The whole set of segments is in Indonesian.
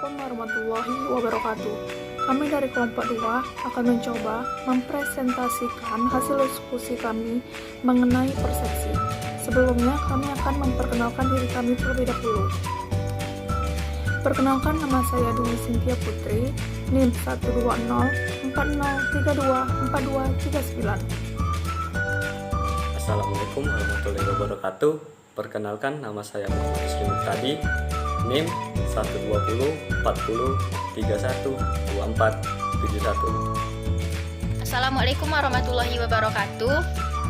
Assalamualaikum warahmatullahi wabarakatuh. Kami dari kelompok 2 akan mencoba mempresentasikan hasil diskusi kami mengenai persepsi. Sebelumnya, kami akan memperkenalkan diri kami terlebih dahulu. Perkenalkan, nama saya Dwi Cynthia Putri, NIM 12040324239. Assalamualaikum warahmatullahi wabarakatuh. Perkenalkan, nama saya Muhammad Islim Muhtadi, NIM 12040312471. Assalamualaikum warahmatullahi wabarakatuh.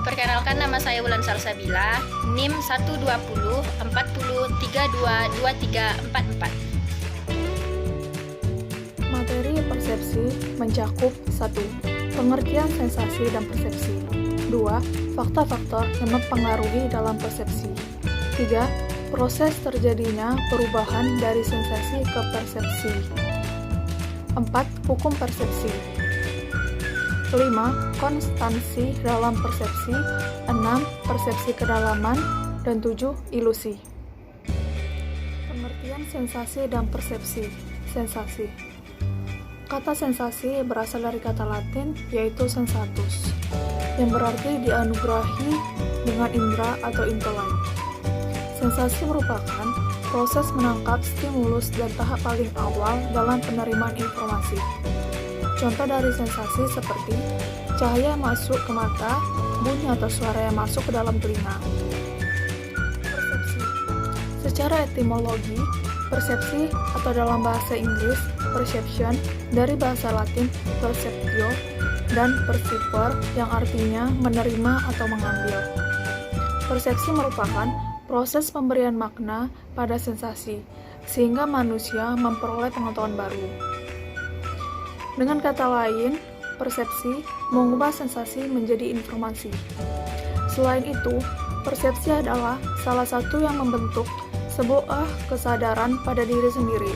Perkenalkan, nama saya Wulan Salsabila, NIM 12040322344. Materi persepsi mencakup 1. Pengertian sensasi dan persepsi. 2. Faktor-faktor yang mempengaruhi dalam persepsi. 3. Proses terjadinya perubahan dari sensasi ke persepsi. 4. Hukum persepsi. 5. Konstansi dalam persepsi. 6. Persepsi kedalaman. Dan 7. Ilusi. Pengertian sensasi dan persepsi. Sensasi. Kata sensasi berasal dari kata Latin, yaitu sensatus, yang berarti dianugerahi dengan indera atau intelek. Sensasi merupakan proses menangkap stimulus dan tahap paling awal dalam penerimaan informasi. Contoh dari sensasi seperti cahaya masuk ke mata, bunyi atau suara yang masuk ke dalam telinga. Persepsi. Secara etimologi, persepsi atau dalam bahasa Inggris perception dari bahasa Latin perceptio dan perciper yang artinya menerima atau mengambil. Persepsi merupakan proses pemberian makna pada sensasi sehingga manusia memperoleh pengetahuan baru. Dengan kata lain, persepsi mengubah sensasi menjadi informasi. Selain itu, persepsi adalah salah satu yang membentuk sebuah kesadaran pada diri sendiri.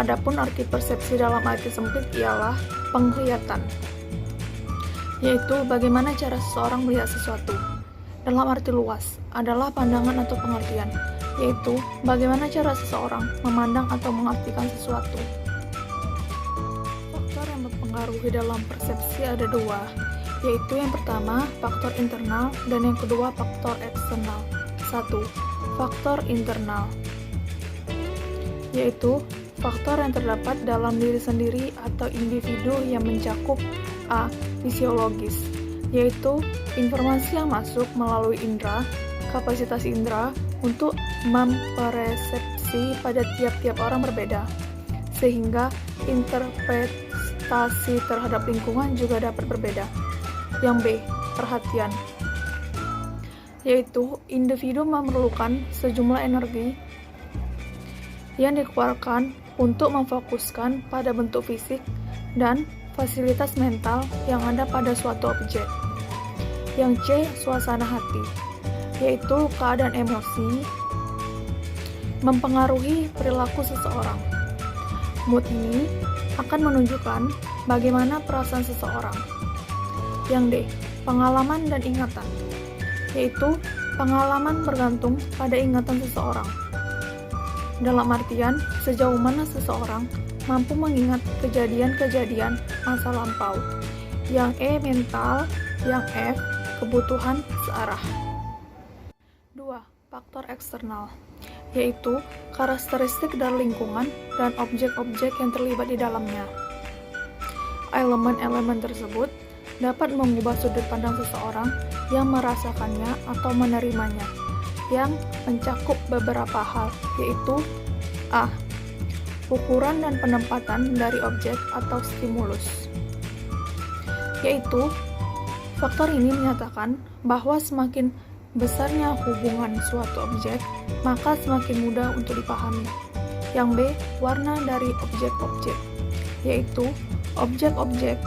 Adapun arti persepsi dalam arti sempit ialah penglihatan, yaitu bagaimana cara seseorang melihat sesuatu. Dalam arti luas adalah pandangan atau pengertian, yaitu bagaimana cara seseorang memandang atau mengartikan sesuatu. Faktor yang mempengaruhi dalam persepsi ada 2, yaitu yang pertama faktor internal dan yang kedua faktor eksternal. 1. Faktor internal, yaitu faktor yang terdapat dalam diri sendiri atau individu yang mencakup A. Fisiologis, yaitu informasi yang masuk melalui indera, kapasitas indera untuk mempersepsi pada tiap-tiap orang berbeda, sehingga interpretasi terhadap lingkungan juga dapat berbeda. Yang B. Perhatian, yaitu individu memerlukan sejumlah energi yang dikeluarkan untuk memfokuskan pada bentuk fisik dan fasilitas mental yang ada pada suatu objek. Yang C. Suasana hati, yaitu keadaan emosi mempengaruhi perilaku seseorang. Mood ini akan menunjukkan bagaimana perasaan seseorang. Yang D. Pengalaman dan ingatan, yaitu pengalaman bergantung pada ingatan seseorang. Dalam artian, sejauh mana seseorang mampu mengingat kejadian-kejadian masa lampau. Yang E. Mental. Yang F. Kebutuhan searah. 2. Faktor eksternal, yaitu karakteristik dari lingkungan dan objek-objek yang terlibat di dalamnya. Elemen-elemen tersebut dapat mengubah sudut pandang seseorang yang merasakannya atau menerimanya, yang mencakup beberapa hal, yaitu A. Ukuran dan penempatan dari objek atau stimulus, yaitu faktor ini menyatakan bahwa semakin besarnya hubungan suatu objek, maka semakin mudah untuk dipahami. Yang B. Warna dari objek-objek, yaitu objek-objek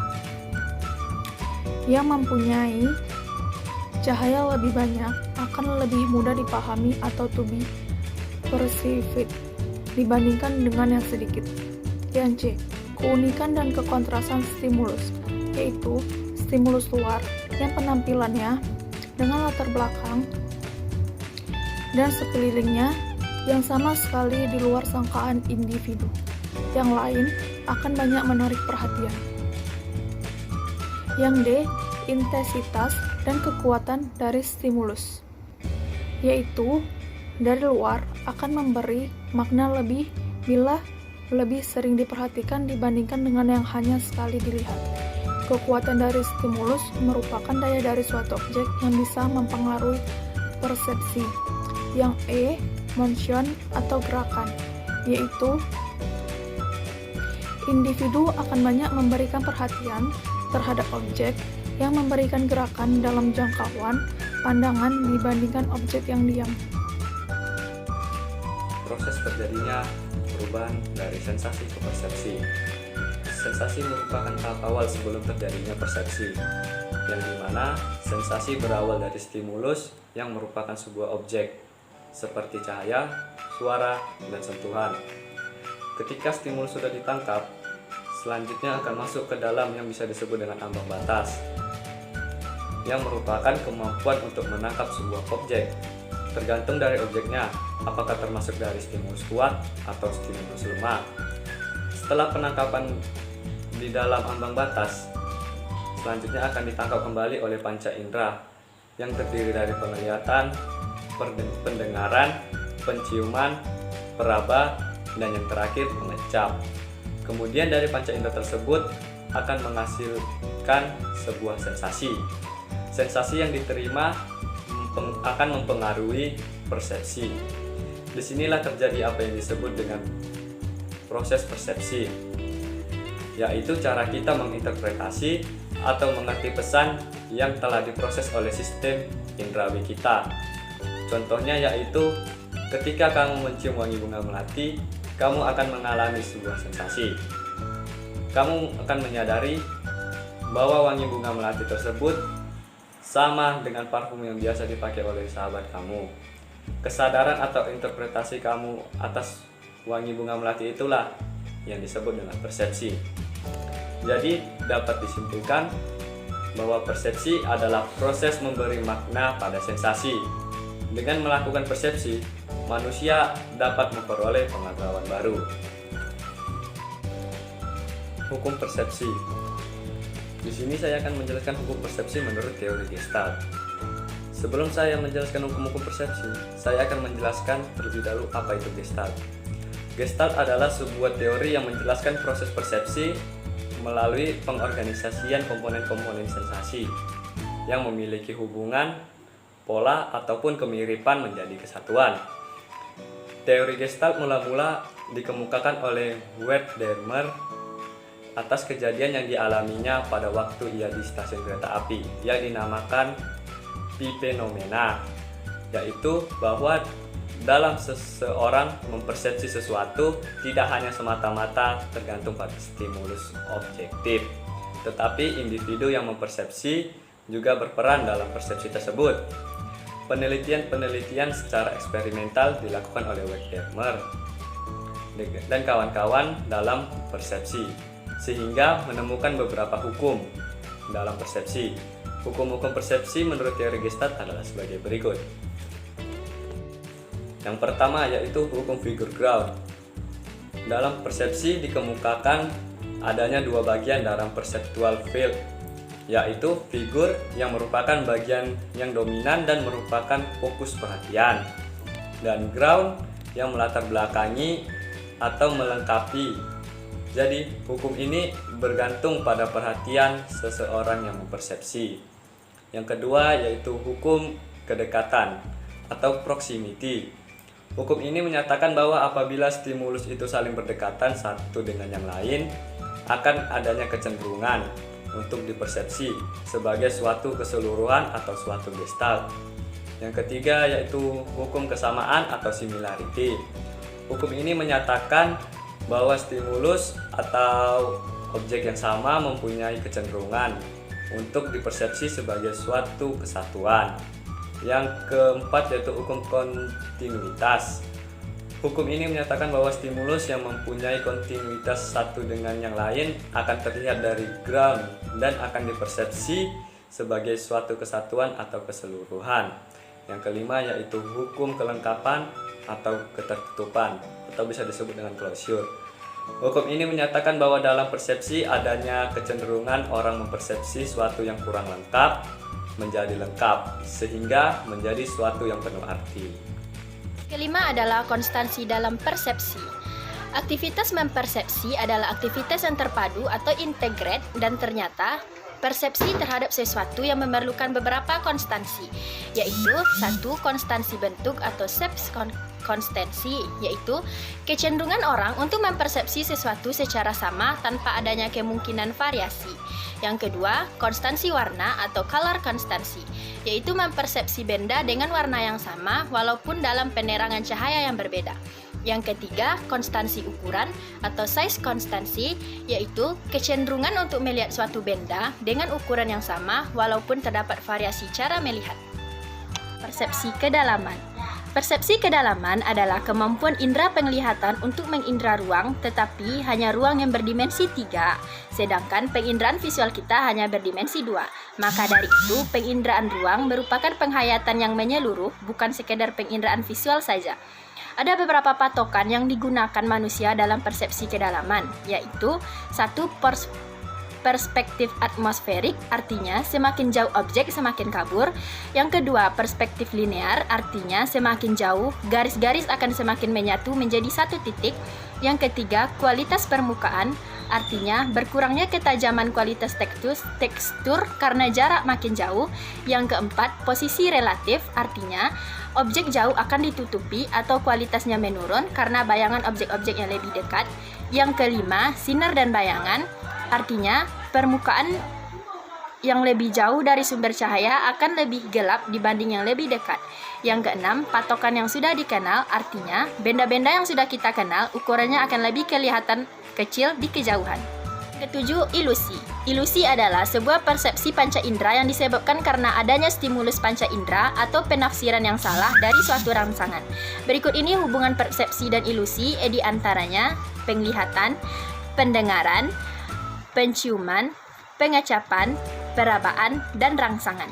yang mempunyai cahaya lebih banyak akan lebih mudah dipahami atau to be perceived dibandingkan dengan yang sedikit. Yang C. Keunikan dan kekontrasan stimulus, yaitu stimulus luar yang penampilannya dengan latar belakang dan sekelilingnya yang sama sekali di luar sangkaan individu. Yang lain akan banyak menarik perhatian. Yang D, intensitas dan kekuatan dari stimulus, yaitu dari luar akan memberi makna lebih bila lebih sering diperhatikan dibandingkan dengan yang hanya sekali dilihat. Kekuatan dari stimulus merupakan daya dari suatu objek yang bisa mempengaruhi persepsi. Yang E, motion atau gerakan, yaitu individu akan banyak memberikan perhatian terhadap objek yang memberikan gerakan dalam jangkauan pandangan dibandingkan objek yang diam. Proses terjadinya perubahan dari sensasi ke persepsi. Sensasi merupakan tahap awal sebelum terjadinya persepsi, yang dimana sensasi berawal dari stimulus yang merupakan sebuah objek, seperti cahaya, suara, dan sentuhan. Ketika stimulus sudah ditangkap, selanjutnya akan masuk ke dalam yang bisa disebut dengan ambang batas, yang merupakan kemampuan untuk menangkap sebuah objek. Tergantung dari objeknya, apakah termasuk dari stimulus kuat atau stimulus lemah. Setelah penangkapan di dalam ambang batas, selanjutnya akan ditangkap kembali oleh panca indera yang terdiri dari penglihatan, pendengaran, penciuman, peraba, dan yang terakhir mengecap. Kemudian dari panca indera tersebut akan menghasilkan sebuah sensasi. Sensasi yang diterima akan mempengaruhi persepsi. Disinilah terjadi apa yang disebut dengan proses persepsi, yaitu cara kita menginterpretasi atau mengerti pesan yang telah diproses oleh sistem indrawi kita. Contohnya yaitu ketika kamu mencium wangi bunga melati, kamu akan mengalami sebuah sensasi. Kamu akan menyadari bahwa wangi bunga melati tersebut sama dengan parfum yang biasa dipakai oleh sahabat kamu. Kesadaran atau interpretasi kamu atas wangi bunga melati itulah yang disebut dengan persepsi. Jadi dapat disimpulkan bahwa persepsi adalah proses memberi makna pada sensasi. Dengan melakukan persepsi, manusia dapat memperoleh pengetahuan baru. Hukum persepsi. Di sini saya akan menjelaskan hukum persepsi menurut teori Gestalt. Sebelum saya menjelaskan hukum-hukum persepsi, saya akan menjelaskan terlebih dahulu apa itu Gestalt. Gestalt adalah sebuah teori yang menjelaskan proses persepsi melalui pengorganisasian komponen-komponen sensasi yang memiliki hubungan, pola, ataupun kemiripan menjadi kesatuan. Teori Gestalt mula-mula dikemukakan oleh Wertheimer atas kejadian yang dialaminya pada waktu ia di stasiun kereta api yang dinamakan Piphenomena, yaitu bahwa dalam seseorang mempersepsi sesuatu tidak hanya semata-mata tergantung pada stimulus objektif, tetapi individu yang mempersepsi juga berperan dalam persepsi tersebut. Penelitian-penelitian secara eksperimental dilakukan oleh Wertheimer dan kawan-kawan dalam persepsi, sehingga menemukan beberapa hukum dalam persepsi. Hukum-hukum persepsi menurut teori Gestalt adalah sebagai berikut. Yang pertama yaitu hukum figure ground. Dalam persepsi dikemukakan adanya dua bagian dalam perceptual field, yaitu figur yang merupakan bagian yang dominan dan merupakan fokus perhatian, dan ground yang melatar belakangi atau melengkapi. Jadi hukum ini bergantung pada perhatian seseorang yang mempersepsi. Yang kedua yaitu hukum kedekatan atau proximity. Hukum ini menyatakan bahwa apabila stimulus itu saling berdekatan satu dengan yang lain, akan adanya kecenderungan untuk dipersepsi sebagai suatu keseluruhan atau suatu gestalt. Yang ketiga yaitu hukum kesamaan atau similarity. Hukum ini menyatakan bahwa stimulus atau objek yang sama mempunyai kecenderungan untuk dipersepsi sebagai suatu kesatuan. Yang keempat yaitu hukum kontinuitas. Hukum ini menyatakan bahwa stimulus yang mempunyai kontinuitas satu dengan yang lain akan terlihat dari ground dan akan dipersepsi sebagai suatu kesatuan atau keseluruhan. Yang kelima yaitu hukum kelengkapan atau ketertutupan, atau bisa disebut dengan closure. Hukum ini menyatakan bahwa dalam persepsi adanya kecenderungan orang mempersepsi suatu yang kurang lengkap menjadi lengkap, sehingga menjadi suatu yang penuh arti. Kelima adalah konstansi dalam persepsi. Aktivitas mempersepsi adalah aktivitas yang terpadu atau integrate, dan ternyata persepsi terhadap sesuatu yang memerlukan beberapa konstansi, yaitu satu, konstansi bentuk atau subkonstansi, yaitu kecenderungan orang untuk mempersepsi sesuatu secara sama tanpa adanya kemungkinan variasi. Yang kedua, konstansi warna atau color konstansi, yaitu mempersepsi benda dengan warna yang sama walaupun dalam penerangan cahaya yang berbeda. Yang ketiga, konstansi ukuran atau size konstansi, yaitu kecenderungan untuk melihat suatu benda dengan ukuran yang sama walaupun terdapat variasi cara melihat. Persepsi kedalaman. Persepsi kedalaman adalah kemampuan indera penglihatan untuk mengindera ruang, tetapi hanya ruang yang berdimensi 3, sedangkan penginderaan visual kita hanya berdimensi 2. Maka dari itu, penginderaan ruang merupakan penghayatan yang menyeluruh, bukan sekedar penginderaan visual saja. Ada beberapa patokan yang digunakan manusia dalam persepsi kedalaman, yaitu satu, perspektif atmosferik, artinya semakin jauh objek semakin kabur. Yang kedua, perspektif linear, artinya semakin jauh garis-garis akan semakin menyatu menjadi satu titik. Yang ketiga, kualitas permukaan, artinya berkurangnya ketajaman kualitas tekstur karena jarak makin jauh. Yang keempat, posisi relatif, artinya objek jauh akan ditutupi atau kualitasnya menurun karena bayangan objek-objek yang lebih dekat. Yang kelima, sinar dan bayangan, artinya permukaan yang lebih jauh dari sumber cahaya akan lebih gelap dibanding yang lebih dekat. Yang keenam, patokan yang sudah dikenal, artinya benda-benda yang sudah kita kenal ukurannya akan lebih kelihatan kecil di kejauhan. Ketujuh, ilusi. Ilusi adalah sebuah persepsi panca indera yang disebabkan karena adanya stimulus panca indera atau penafsiran yang salah dari suatu rangsangan. Berikut ini hubungan persepsi dan ilusi, di antaranya penglihatan, pendengaran, penciuman, pengecapan, perabaan, dan rangsangan.